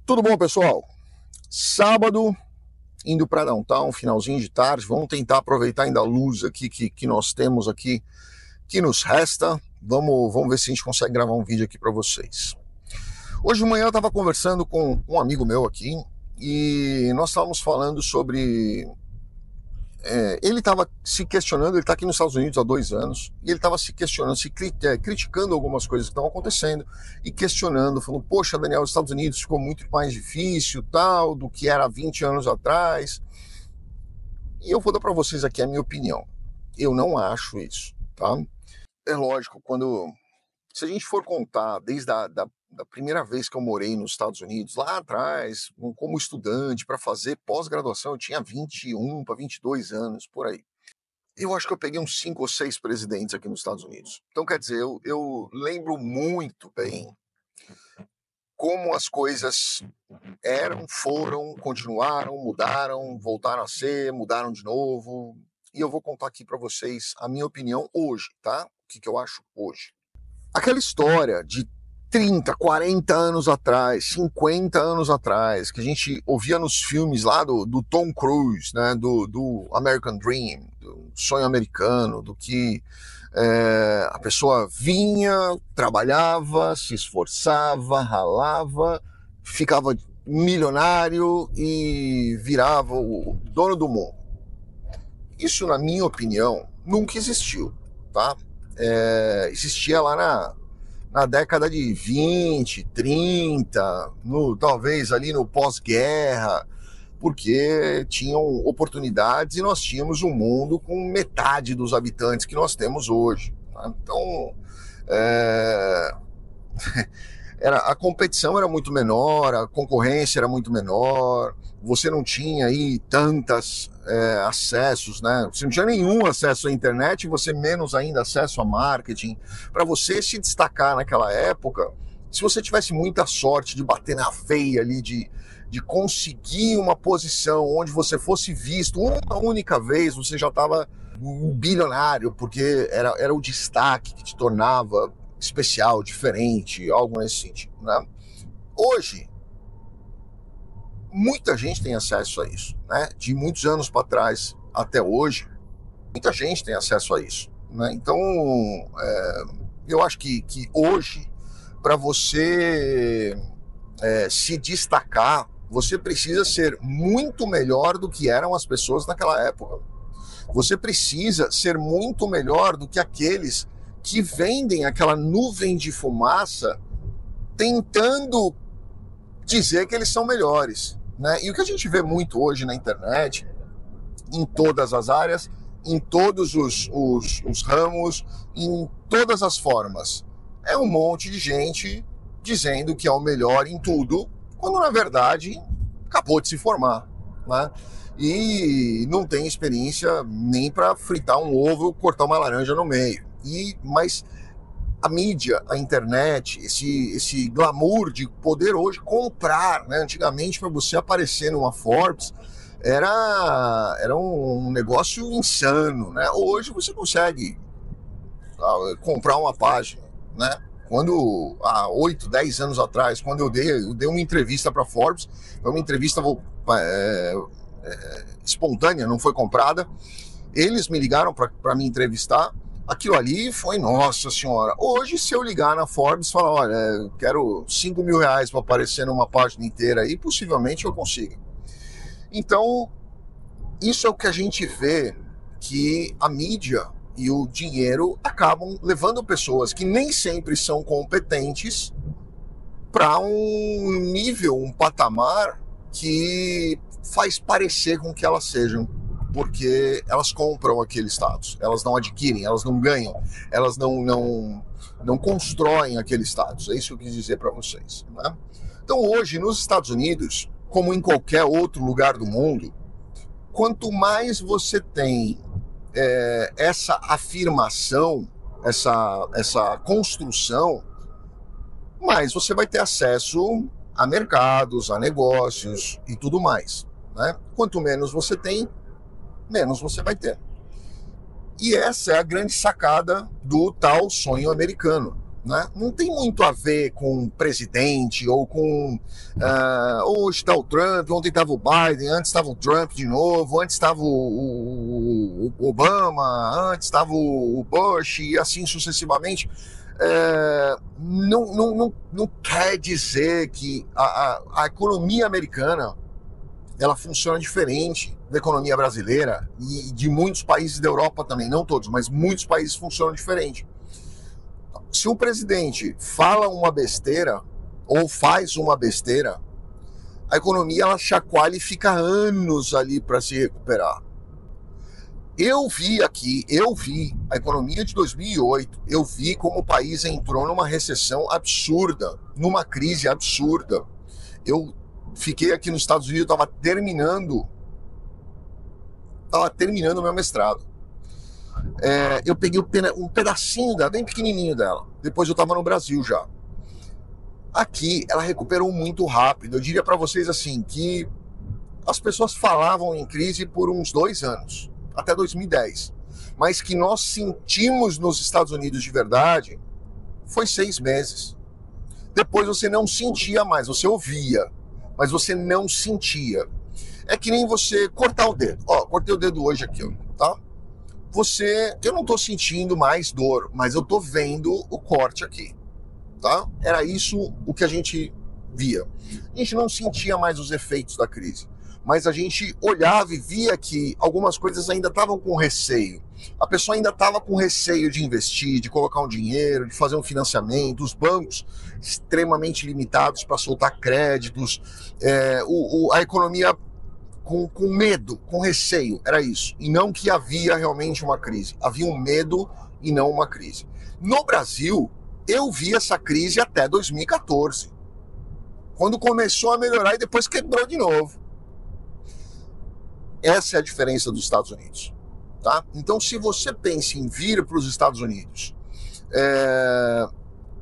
Tudo bom, pessoal? Sábado, indo para downtown, finalzinho de tarde. Vamos tentar aproveitar ainda a luz aqui que nós temos aqui, que nos resta. Vamos ver se a gente consegue gravar um vídeo aqui para vocês. Hoje de manhã eu estava conversando com um amigo meu aqui e nós estávamos falando sobre... ele estava se questionando, ele está aqui nos Estados Unidos há 2 anos, e ele estava se questionando, criticando algumas coisas que estão acontecendo, e questionando, falando, poxa, Daniel, os Estados Unidos ficou muito mais difícil, tal, do que era há 20 anos atrás. E eu vou dar para vocês aqui a minha opinião. Eu não acho isso, tá? É lógico, se a gente for contar desde da primeira vez que eu morei nos Estados Unidos, lá atrás, como estudante, para fazer pós-graduação, eu tinha 21 para 22 anos, por aí. Eu acho que eu peguei uns 5 ou 6 presidentes aqui nos Estados Unidos. Então, quer dizer, eu lembro muito bem como as coisas foram, continuaram, mudaram, voltaram a ser, mudaram de novo. E eu vou contar aqui para vocês a minha opinião hoje, tá? O que eu acho hoje. Aquela história de 30, 40 anos atrás, 50 anos atrás, que a gente ouvia nos filmes lá do Tom Cruise, né, do American Dream, do sonho americano, do que a pessoa vinha, trabalhava, se esforçava, ralava, ficava milionário e virava o dono do mundo. Isso, na minha opinião, nunca existiu, tá? Existia lá na década de 20, 30, talvez ali no pós-guerra, porque tinham oportunidades e nós tínhamos um mundo com metade dos habitantes que nós temos hoje. Tá? Então, a competição era muito menor, a concorrência era muito menor, você não tinha aí tantos acessos, né? Você não tinha nenhum acesso à internet, você menos ainda acesso a marketing. Para você se destacar naquela época, se você tivesse muita sorte de bater na veia ali, de conseguir uma posição onde você fosse visto uma única vez, você já estava um bilionário, porque era o destaque que te tornava especial, diferente, algo nesse sentido, né? Hoje, muita gente tem acesso a isso, né? De muitos anos para trás até hoje, muita gente tem acesso a isso, né? Então, eu acho que hoje, para você se destacar, você precisa ser muito melhor do que eram as pessoas naquela época. Você precisa ser muito melhor do que aqueles que vendem aquela nuvem de fumaça tentando dizer que eles são melhores, né? E o que a gente vê muito hoje na internet, em todas as áreas, em todos os ramos, em todas as formas, é um monte de gente dizendo que é o melhor em tudo, quando na verdade acabou de se formar, né? E não tem experiência nem para fritar um ovo, cortar uma laranja no meio. Mas a mídia, a internet, esse glamour de poder hoje comprar, né? Antigamente, para você aparecer numa Forbes, era um negócio insano, né? Hoje você consegue comprar uma página, né? Quando, há 8, 10 anos atrás, quando eu dei uma entrevista para a Forbes, foi uma entrevista espontânea, não foi comprada. Eles me ligaram para me entrevistar. Aquilo ali foi, nossa senhora. Hoje, se eu ligar na Forbes e falar, olha, eu quero 5 mil reais para aparecer numa página inteira aí, possivelmente eu consiga. Então, isso é o que a gente vê, que a mídia e o dinheiro acabam levando pessoas que nem sempre são competentes para um nível, um patamar que faz parecer com que elas sejam, porque elas compram aquele status, elas não adquirem, elas não ganham, elas não constroem aquele status. É isso que eu quis dizer para vocês, né? Então hoje, nos Estados Unidos, como em qualquer outro lugar do mundo, quanto mais você tem essa afirmação, essa construção, mais você vai ter acesso a mercados, a negócios e tudo mais, né? Quanto menos você tem, menos você vai ter. E essa é a grande sacada do tal sonho americano, né? Não tem muito a ver com o presidente ou com hoje está o Trump, ontem estava o Biden, antes estava o Trump de novo, antes estava o Obama, antes estava o Bush e assim sucessivamente. Não quer dizer que a economia americana ela funciona diferente da economia brasileira e de muitos países da Europa também, não todos, mas muitos países funcionam diferente. Se o presidente fala uma besteira ou faz uma besteira, a economia ela chacoalha e fica anos ali para se recuperar. Eu vi a economia de 2008, eu vi como o país entrou numa recessão absurda, numa crise absurda. Eu fiquei aqui nos Estados Unidos, estava terminando o meu mestrado. Eu peguei um pedacinho dela, bem pequenininho dela. Depois eu estava no Brasil já. Aqui ela recuperou muito rápido. Eu diria para vocês assim que as pessoas falavam em crise por uns 2 anos, até 2010. Mas que nós sentimos nos Estados Unidos de verdade foi 6 meses. Depois você não sentia mais, você ouvia, mas você não sentia. É que nem você cortar o dedo. Ó, cortei o dedo hoje aqui, ó, tá? Eu não tô sentindo mais dor, mas eu tô vendo o corte aqui, tá? Era isso o que a gente via. A gente não sentia mais os efeitos da crise, mas a gente olhava e via que algumas coisas ainda estavam com receio. A pessoa ainda estava com receio de investir, de colocar um dinheiro, de fazer um financiamento, os bancos extremamente limitados para soltar créditos, a economia com medo, com receio, era isso. E não que havia realmente uma crise. Havia um medo e não uma crise. No Brasil, eu vi essa crise até 2014. Quando começou a melhorar e depois quebrou de novo. Essa é a diferença dos Estados Unidos. Tá? Então, se você pensa em vir para os Estados Unidos,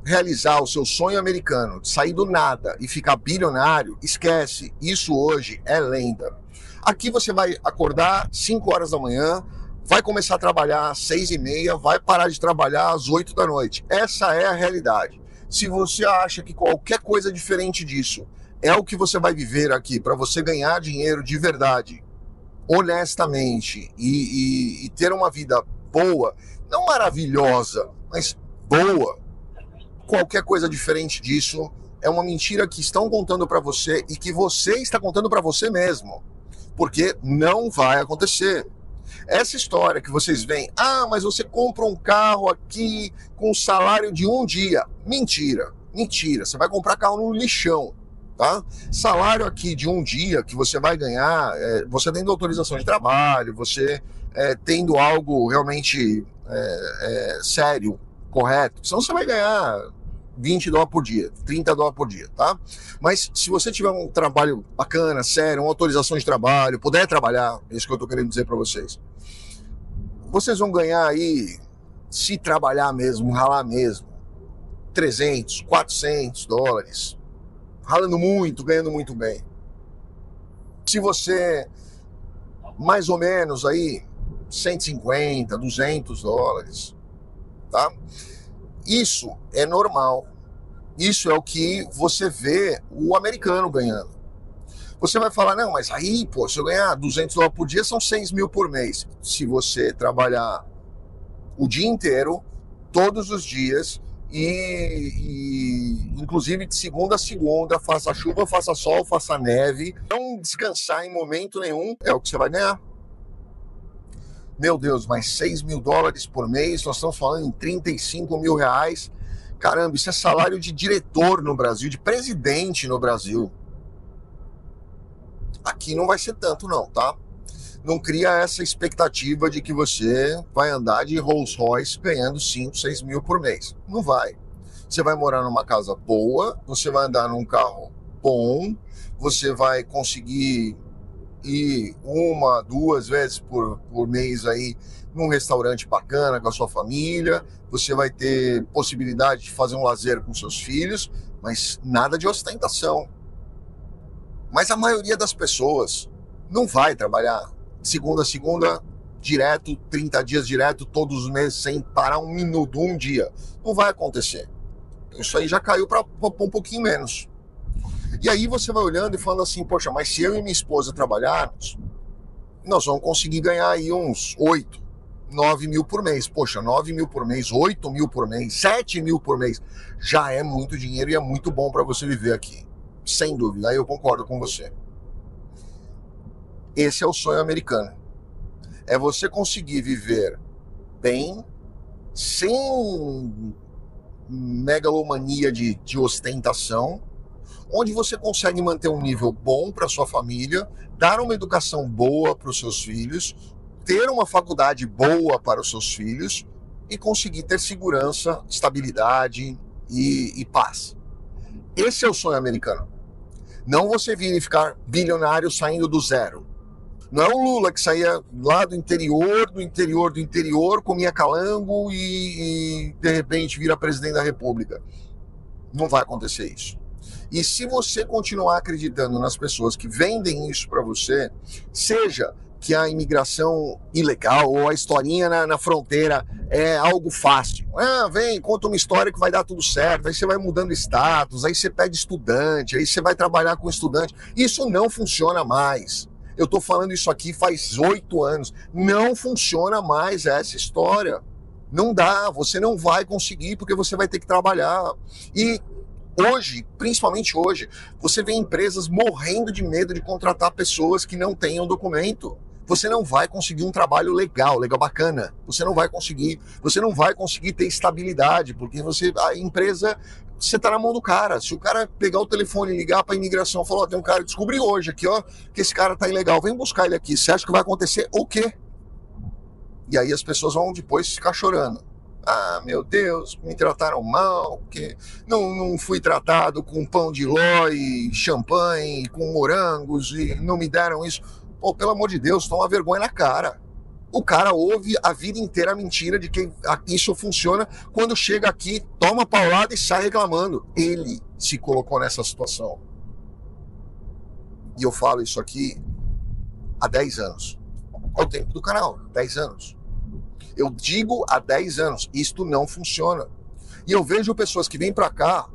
realizar o seu sonho americano, de sair do nada e ficar bilionário, esquece. Isso hoje é lenda. Aqui você vai acordar 5 horas da manhã, vai começar a trabalhar às 6h30, vai parar de trabalhar às 8 da noite. Essa é a realidade. Se você acha que qualquer coisa diferente disso é o que você vai viver aqui para você ganhar dinheiro de verdade, honestamente, e ter uma vida boa, não maravilhosa, mas boa, qualquer coisa diferente disso é uma mentira que estão contando para você e que você está contando para você mesmo. Porque não vai acontecer. Essa história que vocês veem, mas você compra um carro aqui com salário de um dia. Mentira, mentira. Você vai comprar carro no lixão, tá? Salário aqui de um dia que você vai ganhar, você tendo autorização de trabalho, você tendo algo realmente sério, correto. Senão você vai ganhar $20 por dia, $30 por dia, tá? Mas se você tiver um trabalho bacana, sério, uma autorização de trabalho, puder trabalhar, é isso que eu tô querendo dizer para vocês. Vocês vão ganhar aí, se trabalhar mesmo, ralar mesmo, $300, $400, ralando muito, ganhando muito bem. Se você, mais ou menos aí, $150, $200, tá? Isso é normal. Isso é o que você vê o americano ganhando. Você vai falar, não, mas aí, pô, se eu ganhar $200 por dia, são 6 mil por mês. Se você trabalhar o dia inteiro, todos os dias, e inclusive de segunda a segunda, faça chuva, faça sol, faça neve, não descansar em momento nenhum, é o que você vai ganhar. Meu Deus, mas $6 mil por mês, nós estamos falando em R$35 mil. Caramba, isso é salário de diretor no Brasil, de presidente no Brasil. Aqui não vai ser tanto não, tá? Não cria essa expectativa de que você vai andar de Rolls Royce ganhando 5, 6 mil por mês. Não vai. Você vai morar numa casa boa, você vai andar num carro bom, você vai conseguir ir 1, 2 vezes por mês aí num restaurante bacana com a sua família, você vai ter possibilidade de fazer um lazer com seus filhos, mas nada de ostentação. Mas a maioria das pessoas não vai trabalhar segunda a segunda direto, 30 dias direto, todos os meses, sem parar um minuto, um dia. Não vai acontecer. Isso aí já caiu para um pouquinho menos. E aí você vai olhando e falando assim, poxa, mas se eu e minha esposa trabalharmos, nós vamos conseguir ganhar aí uns 8, 9 mil por mês. Poxa, 9 mil por mês, 8 mil por mês, 7 mil por mês, já é muito dinheiro e é muito bom para você viver aqui. Sem dúvida, aí eu concordo com você. Esse é o sonho americano. É você conseguir viver bem, sem megalomania de ostentação, onde você consegue manter um nível bom para sua família, dar uma educação boa para os seus filhos, ter uma faculdade boa para os seus filhos e conseguir ter segurança, estabilidade e paz. Esse é o sonho americano. Não você vir e ficar bilionário saindo do zero. Não é o Lula que saía lá do interior, comia calango e de repente vira presidente da República. Não vai acontecer isso. E se você continuar acreditando nas pessoas que vendem isso para você, seja que a imigração ilegal ou a historinha na fronteira é algo fácil. Ah, vem, conta uma história que vai dar tudo certo, aí você vai mudando status, aí você pede estudante, aí você vai trabalhar com estudante. Isso não funciona mais. Eu estou falando isso aqui faz 8 anos. Não funciona mais essa história. Não dá, você não vai conseguir porque você vai ter que trabalhar. E hoje, principalmente hoje, você vê empresas morrendo de medo de contratar pessoas que não tenham documento. Você não vai conseguir um trabalho legal, bacana. Você não vai conseguir ter estabilidade, porque a empresa, você tá na mão do cara. Se o cara pegar o telefone e ligar para a imigração e falar, ó, tem um cara, descobri hoje aqui, ó, que esse cara tá ilegal, vem buscar ele aqui. Você acha que vai acontecer o quê? E aí as pessoas vão depois ficar chorando. Ah, meu Deus, me trataram mal, porque não fui tratado com pão de ló e champanhe, com morangos, e não me deram isso. Pô, pelo amor de Deus, toma vergonha na cara. O cara ouve a vida inteira a mentira de que isso funciona, quando chega aqui, toma paulada e sai reclamando. Ele se colocou nessa situação. E eu falo isso aqui há 10 anos. É o tempo do canal, 10 anos. Eu digo há 10 anos, isto não funciona. E eu vejo pessoas que vêm para cá,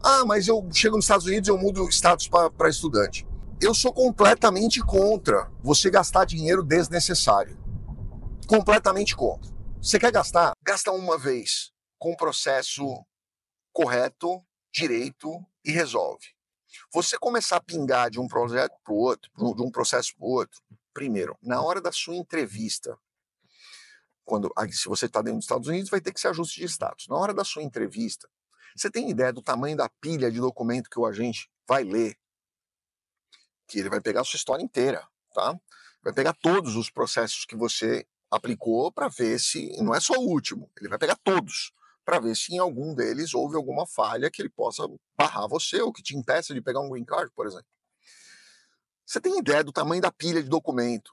ah, mas eu chego nos Estados Unidos e eu mudo status para estudante. Eu sou completamente contra você gastar dinheiro desnecessário. Completamente contra. Você quer gastar? Gasta uma vez, com o processo correto, direito e resolve. Você começar a pingar de um projeto para o outro, de um processo para o outro, primeiro, na hora da sua entrevista, se você está dentro dos Estados Unidos, vai ter que ser ajuste de status. Na hora da sua entrevista, você tem ideia do tamanho da pilha de documento que o agente vai ler? Que ele vai pegar a sua história inteira, tá? Vai pegar todos os processos que você aplicou para ver se, não é só o último, ele vai pegar todos, para ver se em algum deles houve alguma falha que ele possa barrar você ou que te impeça de pegar um green card, por exemplo. Você tem ideia do tamanho da pilha de documento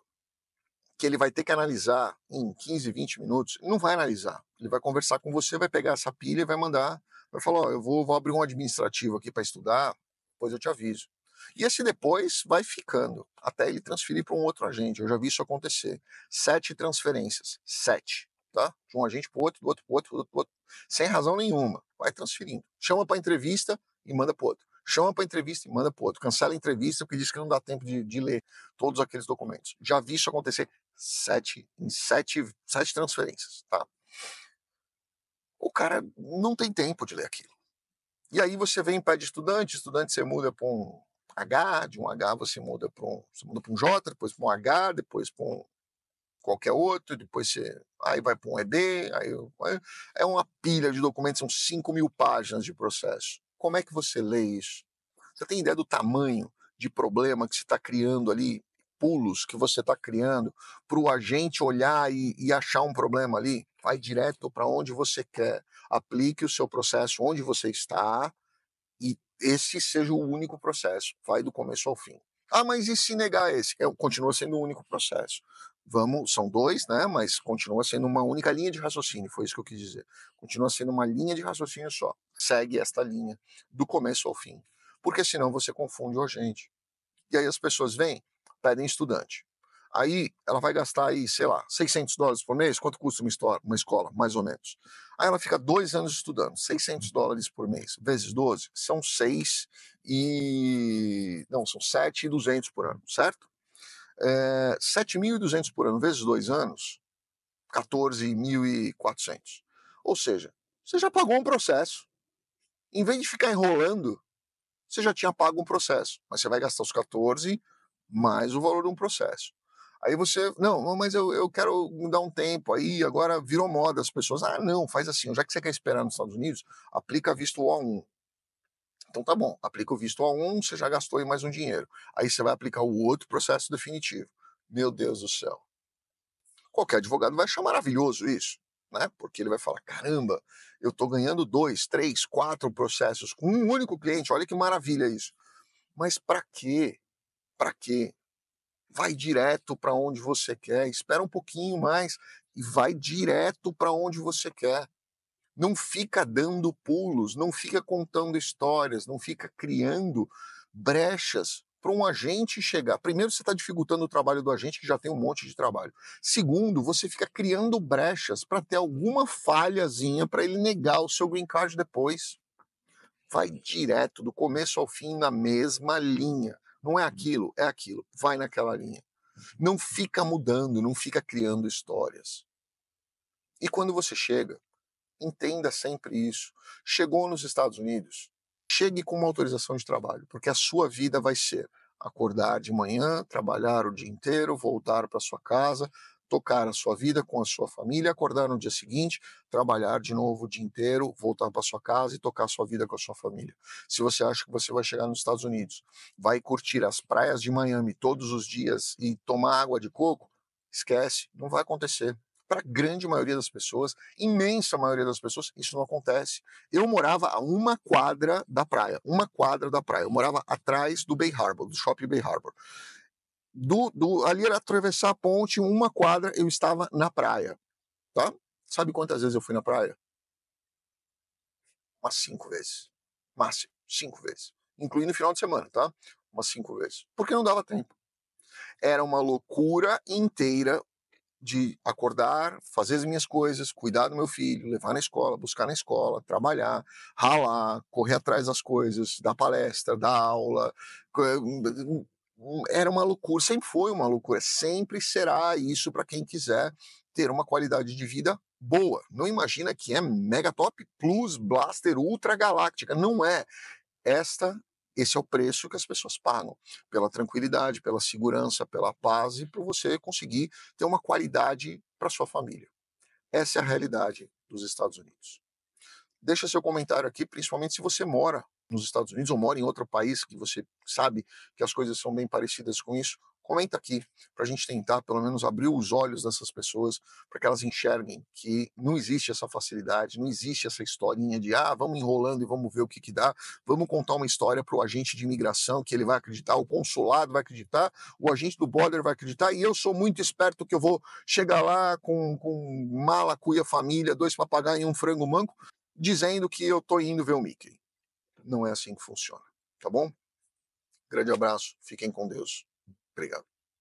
que ele vai ter que analisar em 15, 20 minutos? Ele não vai analisar. Ele vai conversar com você, vai pegar essa pilha e vai mandar, vai falar, ó, eu vou abrir um administrativo aqui para estudar, depois eu te aviso. E esse depois vai ficando, até ele transferir para um outro agente. Eu já vi isso acontecer. 7 transferências. 7. Tá? De um agente para o outro, do outro para o outro, do outro para o outro. Sem razão nenhuma. Vai transferindo. Chama para entrevista e manda para o outro. Chama para entrevista e manda para o outro. Cancela a entrevista porque diz que não dá tempo de ler todos aqueles documentos. Já vi isso acontecer 7 transferências. Tá? O cara não tem tempo de ler aquilo. E aí você vem para de estudante você muda para um H, de um H você muda para um J, depois para um H, depois para um qualquer outro, depois aí vai para um ED, é uma pilha de documentos, são 5.000 páginas de processo. Como é que você lê isso? Você tem ideia do tamanho de problema que você está criando ali, pulos que você está criando para o agente olhar e achar um problema ali? Vai direto para onde você quer, aplique o seu processo onde você está, e esse seja o único processo, vai do começo ao fim. Ah, mas e se negar esse? Continua sendo o único processo. São 2, né? Mas continua sendo uma única linha de raciocínio, foi isso que eu quis dizer. Continua sendo uma linha de raciocínio só. Segue esta linha, do começo ao fim. Porque senão você confunde o agente. E aí as pessoas vêm, pedem estudante. Aí ela vai gastar aí, sei lá, $600 por mês. Quanto custa uma escola, mais ou menos? Aí ela fica 2 anos estudando, $600 por mês, vezes 12, são 6 e... Não, são 7.200 por ano, certo? 7.200 por ano, vezes 2 anos, 14.400. Ou seja, você já pagou um processo. Em vez de ficar enrolando, você já tinha pago um processo, mas você vai gastar os 14 mais o valor de um processo. Aí você, não, mas eu quero dar um tempo, aí agora virou moda as pessoas, não, faz assim, já que você quer esperar nos Estados Unidos, aplica visto O1. Então tá bom, aplica o visto O1, você já gastou aí mais um dinheiro. Aí você vai aplicar o outro processo definitivo. Meu Deus do céu. Qualquer advogado vai achar maravilhoso isso, né? Porque ele vai falar, caramba, eu estou ganhando 2, 3, 4 processos com um único cliente, olha que maravilha isso. Mas para quê? Para quê? Vai direto para onde você quer, espera um pouquinho mais e vai direto para onde você quer. Não fica dando pulos, não fica contando histórias, não fica criando brechas para um agente chegar. Primeiro, você está dificultando o trabalho do agente, que já tem um monte de trabalho. Segundo, você fica criando brechas para ter alguma falhazinha para ele negar o seu green card depois. Vai direto, do começo ao fim, na mesma linha. Não é aquilo, é aquilo. Vai naquela linha. Não fica mudando, não fica criando histórias. E quando você chega, entenda sempre isso. Chegou nos Estados Unidos, chegue com uma autorização de trabalho, porque a sua vida vai ser acordar de manhã, trabalhar o dia inteiro, voltar para sua casa, tocar a sua vida com a sua família, acordar no dia seguinte, trabalhar de novo o dia inteiro, voltar para sua casa e tocar a sua vida com a sua família. Se você acha que você vai chegar nos Estados Unidos, vai curtir as praias de Miami todos os dias e tomar água de coco, esquece, não vai acontecer. Para a grande maioria das pessoas, imensa maioria das pessoas, isso não acontece. Eu morava a uma quadra da praia. Eu morava atrás do Bay Harbor, do Shopping Bay Harbor. Ali era atravessar a ponte, uma quadra, eu estava na praia. Tá? Sabe quantas vezes eu fui na praia? Umas 5 vezes. Máximo, 5 vezes. Incluindo o final de semana, tá? Umas 5 vezes. Porque não dava tempo. Era uma loucura inteira de acordar, fazer as minhas coisas, cuidar do meu filho, levar na escola, buscar na escola, trabalhar, ralar, correr atrás das coisas, dar palestra, dar aula. Era uma loucura, sempre foi uma loucura, sempre será isso para quem quiser ter uma qualidade de vida boa. Não imagina que é Mega Top Plus, Blaster, Ultra Galáctica. Não é. Esse é o preço que as pessoas pagam pela tranquilidade, pela segurança, pela paz e para você conseguir ter uma qualidade para sua família. Essa é a realidade dos Estados Unidos. Deixa seu comentário aqui, principalmente se você mora nos Estados Unidos ou mora em outro país que você sabe que as coisas são bem parecidas com isso. Comenta aqui para a gente tentar pelo menos abrir os olhos dessas pessoas para que elas enxerguem que não existe essa facilidade, não existe essa historinha de vamos enrolando e vamos ver o que dá, vamos contar uma história para o agente de imigração que ele vai acreditar, o consulado vai acreditar, o agente do border vai acreditar e eu sou muito esperto que eu vou chegar lá com mala, cuia, família, 2 papagaios e um frango manco dizendo que eu tô indo ver o Mickey. Não é assim que funciona, tá bom? Grande abraço, fiquem com Deus. Obrigado.